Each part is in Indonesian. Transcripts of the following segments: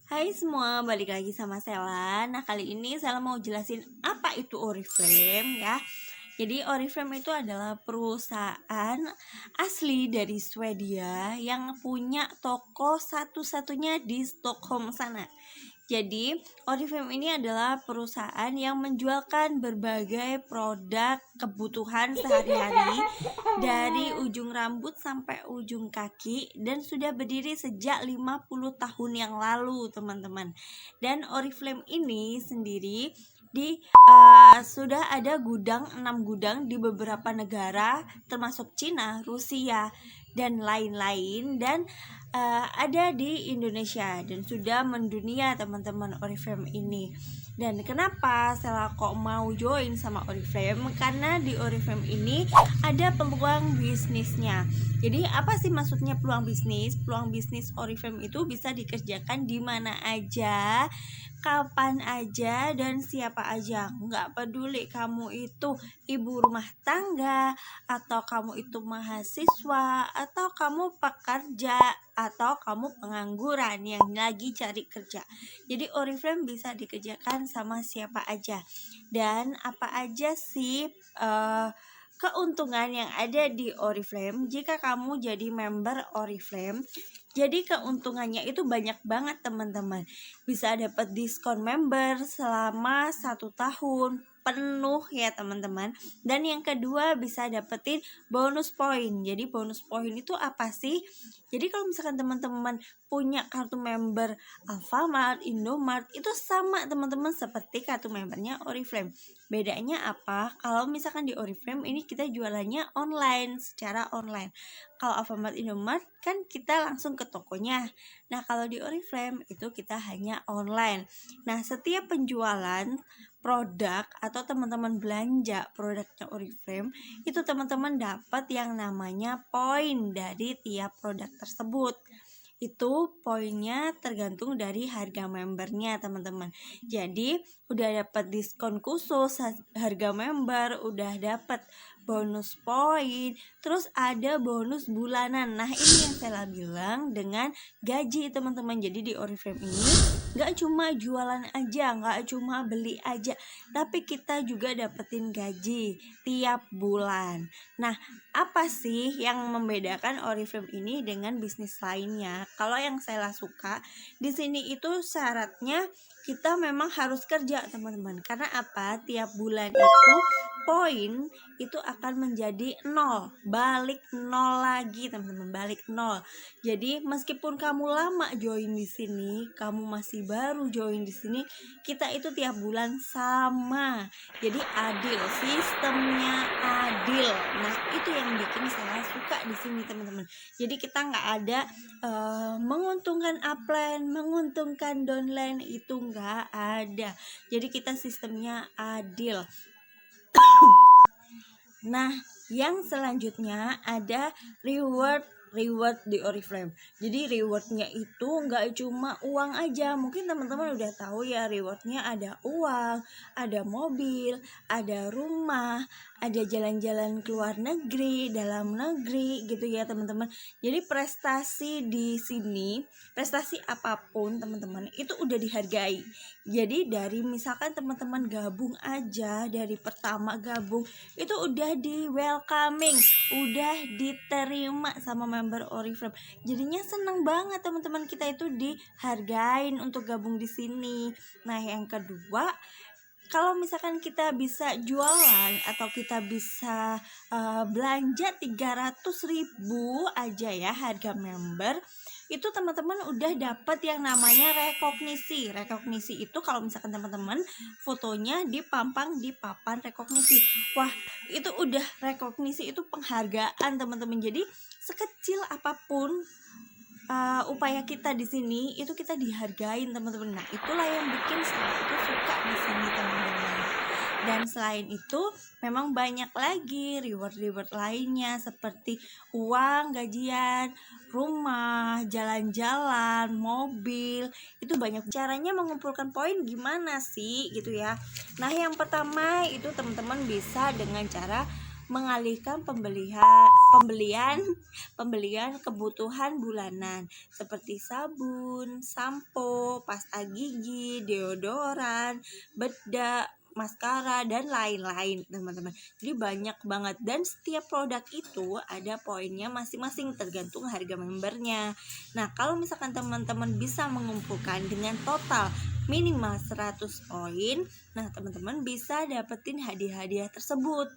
Hai semua, balik lagi sama Sela. Nah, kali ini Sela mau jelasin apa itu Oriflame ya. Jadi Oriflame itu adalah perusahaan asli dari Swedia yang punya toko satu-satunya di Stockholm sana. Jadi, Oriflame ini adalah perusahaan yang menjualkan berbagai produk kebutuhan sehari-hari dari ujung rambut sampai ujung kaki dan sudah berdiri sejak 50 tahun yang lalu, teman-teman. Dan Oriflame ini sendiri sudah ada 6 gudang di beberapa negara termasuk Cina, Rusia dan lain-lain, dan ada di Indonesia dan sudah mendunia teman-teman Oriflame ini. Dan kenapa Sela kok mau join sama Oriflame? Karena di Oriflame ini ada peluang bisnisnya. Jadi apa sih maksudnya peluang bisnis? Peluang bisnis Oriflame itu bisa dikerjakan di mana aja, kapan aja, dan siapa aja. Nggak peduli kamu itu ibu rumah tangga, atau kamu itu mahasiswa, atau kamu pekerja, atau kamu pengangguran yang lagi cari kerja. Jadi Oriflame bisa dikerjakan sama siapa aja. Dan apa aja sih keuntungan yang ada di Oriflame jika kamu jadi member Oriflame? Jadi keuntungannya itu banyak banget teman-teman. Bisa dapat diskon member selama 1 tahun penuh ya teman-teman. Dan yang kedua bisa dapetin bonus poin. Jadi bonus poin itu apa sih? Jadi kalau misalkan teman-teman punya kartu member Alfamart, Indomart, itu sama teman-teman seperti kartu membernya Oriflame. Bedanya apa? Kalau misalkan di Oriflame ini kita jualannya online, secara online. Kalau Alfamart, Indomart kan kita langsung ke tokonya. Nah, kalau di Oriflame itu kita hanya online. Nah, setiap penjualan produk atau teman-teman belanja produknya Oriflame, itu teman-teman dapat yang namanya poin dari tiap produk tersebut. Itu poinnya tergantung dari harga membernya teman-teman. Jadi udah dapat diskon khusus harga member, udah dapat bonus poin, terus ada bonus bulanan. Nah, ini yang saya bilang dengan gaji teman-teman. Jadi di Oriflame ini nggak cuma jualan aja, nggak cuma beli aja, tapi kita juga dapetin gaji tiap bulan. Nah, apa sih yang membedakan Oriflame ini dengan bisnis lainnya? Kalau yang saya suka di sini itu syaratnya kita memang harus kerja teman-teman. Karena apa? Tiap bulan itu poin itu akan menjadi 0, balik 0 lagi teman-teman, balik 0. Jadi meskipun kamu lama join di sini, kamu masih baru join di sini, kita itu tiap bulan sama. Jadi adil, sistemnya adil. Nah, itu yang bikin saya suka di sini teman-teman. Jadi kita nggak ada menguntungkan upline, menguntungkan downline, itu nggak ada. Jadi kita sistemnya adil. Nah, yang selanjutnya ada reward di Oriflame. Jadi rewardnya itu nggak cuma uang aja. Mungkin teman-teman udah tahu ya, rewardnya ada uang, ada mobil, ada rumah, ada jalan-jalan ke luar negeri, dalam negeri gitu ya teman-teman. Jadi prestasi di sini, prestasi apapun teman-teman itu udah dihargai. Jadi dari misalkan teman-teman gabung aja, dari pertama gabung itu udah di welcoming, udah diterima sama member Oriflame. Jadinya seneng banget teman-teman, kita itu dihargain untuk gabung di sini. Nah, yang kedua, kalau misalkan kita bisa jualan atau kita bisa belanja 300.000 aja ya harga member, itu teman-teman udah dapat yang namanya rekognisi. Rekognisi itu kalau misalkan teman-teman fotonya dipampang di papan rekognisi, wah itu udah rekognisi, itu penghargaan teman-teman. Jadi sekecil apapun upaya kita di sini itu kita dihargain teman-teman. Nah, itulah yang bikin saya itu suka di sini teman-teman. Dan selain itu memang banyak lagi reward lainnya seperti uang, gajian, rumah, jalan-jalan, mobil. Itu banyak. Caranya mengumpulkan poin gimana sih gitu ya. Nah, yang pertama itu teman-teman bisa dengan cara mengalihkan pembelian kebutuhan bulanan seperti sabun, sampo, pasta gigi, deodoran, bedak, maskara, dan lain-lain, teman-teman. Jadi banyak banget, dan setiap produk itu ada poinnya masing-masing tergantung harga membernya. Nah, kalau misalkan teman-teman bisa mengumpulkan dengan total minimal 100 poin, nah teman-teman bisa dapetin hadiah-hadiah tersebut,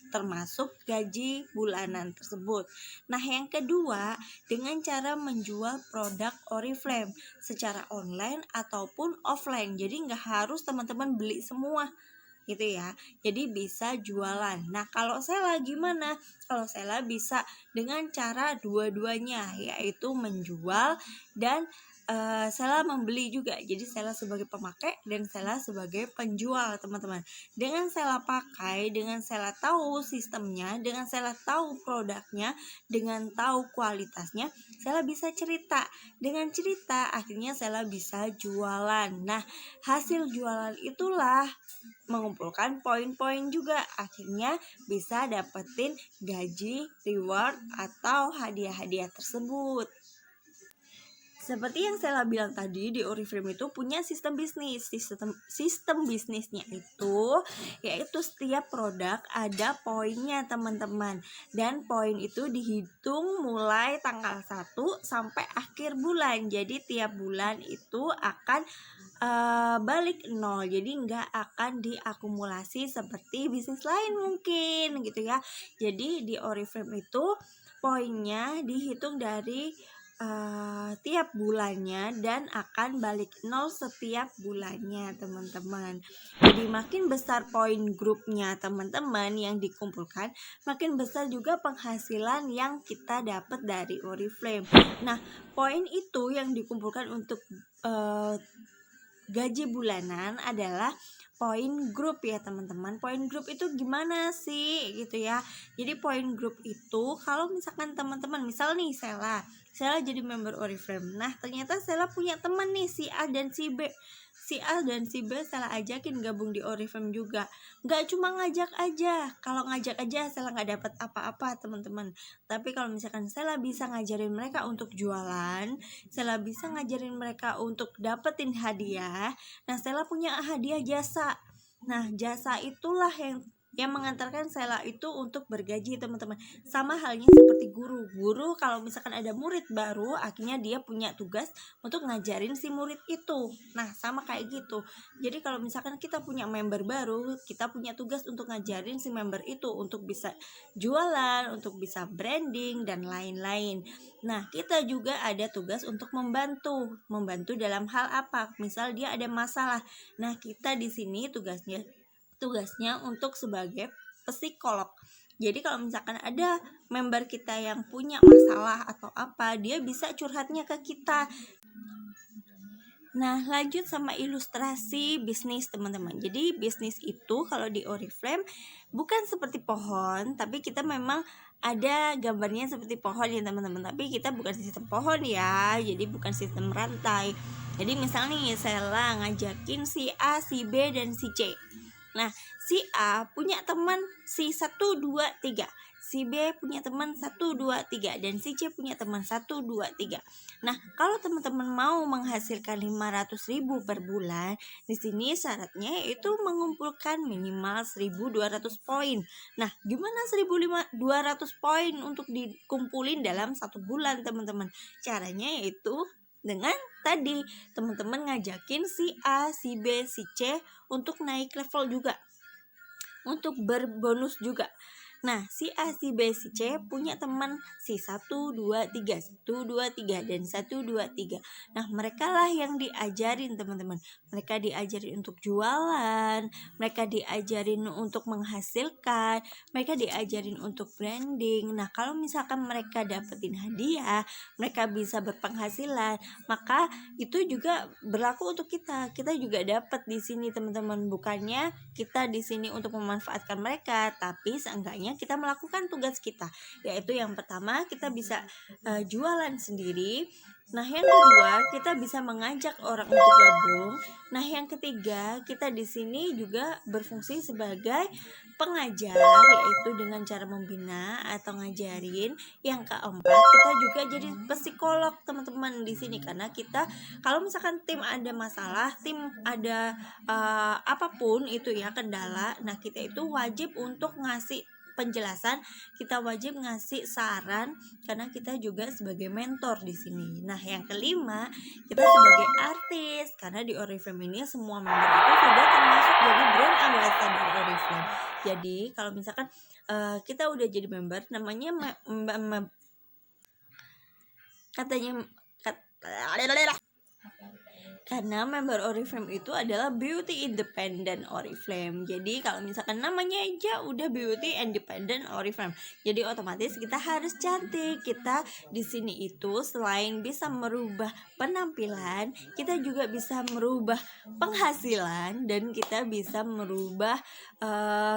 termasuk gaji bulanan tersebut. Nah, yang kedua, dengan cara menjual produk Oriflame secara online ataupun offline. Jadi nggak harus teman-teman beli semua gitu ya. Jadi bisa jualan. Nah, kalau Sela gimana? Kalau Sela bisa dengan cara dua-duanya, yaitu menjual dan Sela membeli juga. Jadi Sela sebagai pemakai dan Sela sebagai penjual, teman-teman. Dengan Sela pakai, dengan Sela tahu sistemnya, dengan Sela tahu produknya, dengan tahu kualitasnya, Sela bisa cerita. Dengan cerita akhirnya Sela bisa jualan. Nah, hasil jualan itulah mengumpulkan poin-poin juga, akhirnya bisa dapetin gaji, reward, atau hadiah-hadiah tersebut. Seperti yang saya bilang tadi, di Oriflame itu punya sistem bisnis. Sistem bisnisnya itu yaitu setiap produk ada poinnya, teman-teman. Dan poin itu dihitung mulai tanggal 1 sampai akhir bulan. Jadi tiap bulan itu akan balik 0. Jadi nggak akan diakumulasi seperti bisnis lain mungkin gitu ya. Jadi di Oriflame itu poinnya dihitung dari tiap bulannya dan akan balik 0 setiap bulannya, teman-teman. Jadi makin besar poin grupnya teman-teman yang dikumpulkan, makin besar juga penghasilan yang kita dapat dari Oriflame. Nah, poin itu yang dikumpulkan untuk gaji bulanan adalah poin grup ya, teman-teman. Poin grup itu gimana sih gitu ya. Jadi poin grup itu kalau misalkan teman-teman, misal nih Sela jadi member Oriflame. Nah, ternyata Sela punya teman nih, si A dan si B. Si A dan si B Sela ajakin gabung di Oriflame juga. Nggak cuma ngajak aja. Kalau ngajak aja Sela nggak dapat apa-apa, teman-teman. Tapi kalau misalkan Sela bisa ngajarin mereka untuk jualan, Sela bisa ngajarin mereka untuk dapetin hadiah. Nah, Sela punya hadiah jasa. Nah, jasa itulah yang mengantarkan Sela itu untuk bergaji, teman-teman. Sama halnya seperti guru kalau misalkan ada murid baru, akhirnya dia punya tugas untuk ngajarin si murid itu. Nah, sama kayak gitu. Jadi kalau misalkan kita punya member baru, kita punya tugas untuk ngajarin si member itu untuk bisa jualan, untuk bisa branding dan lain-lain. Nah, kita juga ada tugas untuk membantu dalam hal apa? Misal dia ada masalah. Nah, kita di sini tugasnya untuk sebagai psikolog. Jadi kalau misalkan ada member kita yang punya masalah atau apa, dia bisa curhatnya ke kita. Nah, lanjut sama ilustrasi bisnis, teman-teman. Jadi bisnis itu kalau di Oriflame bukan seperti pohon, tapi kita memang ada gambarnya seperti pohon ya, teman-teman. Tapi kita bukan sistem pohon ya, jadi bukan sistem rantai. Jadi misalnya nih, Sela ngajakin si A, si B, dan si C. Nah, si A punya teman si 1, 2, 3. Si B punya teman 1, 2, 3. Dan si C punya teman 1, 2, 3. Nah, kalau teman-teman mau menghasilkan 500.000 per bulan, di sini syaratnya yaitu mengumpulkan minimal 1.200 poin. Nah, gimana 1.200 poin untuk dikumpulin dalam 1 bulan, teman-teman? Caranya yaitu dengan tadi teman-teman ngajakin si A, si B, si C untuk naik level juga, untuk berbonus juga. Nah, si A, si B, si C punya teman si 1, 2, 3, 1, 2, 3 dan 1, 2, 3. Nah, mereka lah yang diajarin, teman-teman. Mereka diajarin untuk jualan, mereka diajarin untuk menghasilkan, mereka diajarin untuk branding. Nah, kalau misalkan mereka dapetin hadiah, mereka bisa berpenghasilan, maka itu juga berlaku untuk kita. Kita juga dapat di sini, teman-teman. Bukannya kita di sini untuk memanfaatkan mereka, tapi seenggaknya kita melakukan tugas kita, yaitu yang pertama kita bisa jualan sendiri, Nah, yang kedua, kita bisa mengajak orang untuk gabung. Nah, yang ketiga, kita di sini juga berfungsi sebagai pengajar, yaitu dengan cara membina atau ngajarin. Yang keempat, kita juga jadi psikolog, teman-teman, di sini, karena kita kalau misalkan tim ada masalah, tim ada apapun itu ya, kendala, nah kita itu wajib untuk ngasih penjelasan, kita wajib ngasih saran karena kita juga sebagai mentor di sini. Nah, yang kelima, kita sebagai artis karena di Oriflame ini semua member itu sudah termasuk jadi brand ambassador Oriflame. Jadi, kalau misalkan kita udah jadi member, namanya katanya karena member Oriflame itu adalah beauty independent Oriflame. Jadi kalau misalkan namanya aja udah beauty independent Oriflame, jadi otomatis kita harus cantik. Kita di sini itu selain bisa merubah penampilan, kita juga bisa merubah penghasilan dan kita bisa merubah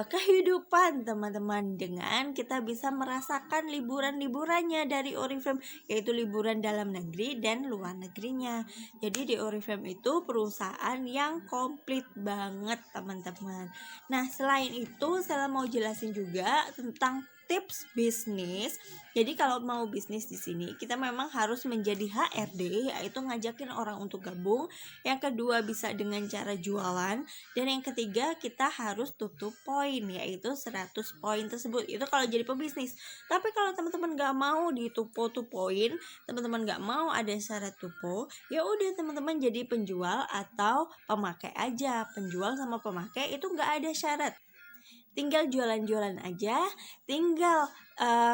kehidupan teman-teman dengan kita bisa merasakan liburannya dari Oriflame, yaitu liburan dalam negeri dan luar negerinya. Jadi di Oriflame itu perusahaan yang komplit banget teman-teman. Nah, selain itu saya mau jelasin juga tentang tips bisnis. Jadi kalau mau bisnis di sini kita memang harus menjadi HRD, yaitu ngajakin orang untuk gabung. Yang kedua bisa dengan cara jualan, dan yang ketiga kita harus tutup poin, yaitu 100 poin tersebut. Itu kalau jadi pebisnis. Tapi kalau teman-teman gak mau ditupo poin, teman-teman gak mau ada syarat tupo, ya udah teman-teman jadi penjual atau pemakai aja. Penjual sama pemakai itu gak ada syarat, tinggal jualan-jualan aja. Tinggal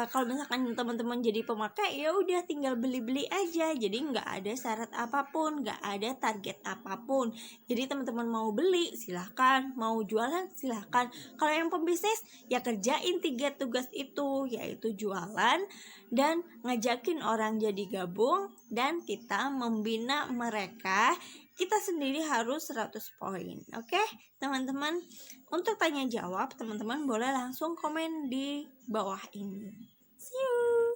kalau misalkan teman-teman jadi pemakai, ya udah tinggal beli-beli aja. Jadi nggak ada syarat apapun, nggak ada target apapun. Jadi teman-teman mau beli silahkan, mau jualan silahkan. Kalau yang pembisnis ya kerjain 3 tugas itu, yaitu jualan dan ngajakin orang jadi gabung, dan kita membina mereka. Kita sendiri harus 100 poin. Oke, teman-teman. Untuk tanya jawab, teman-teman boleh langsung komen di bawah ini. See you.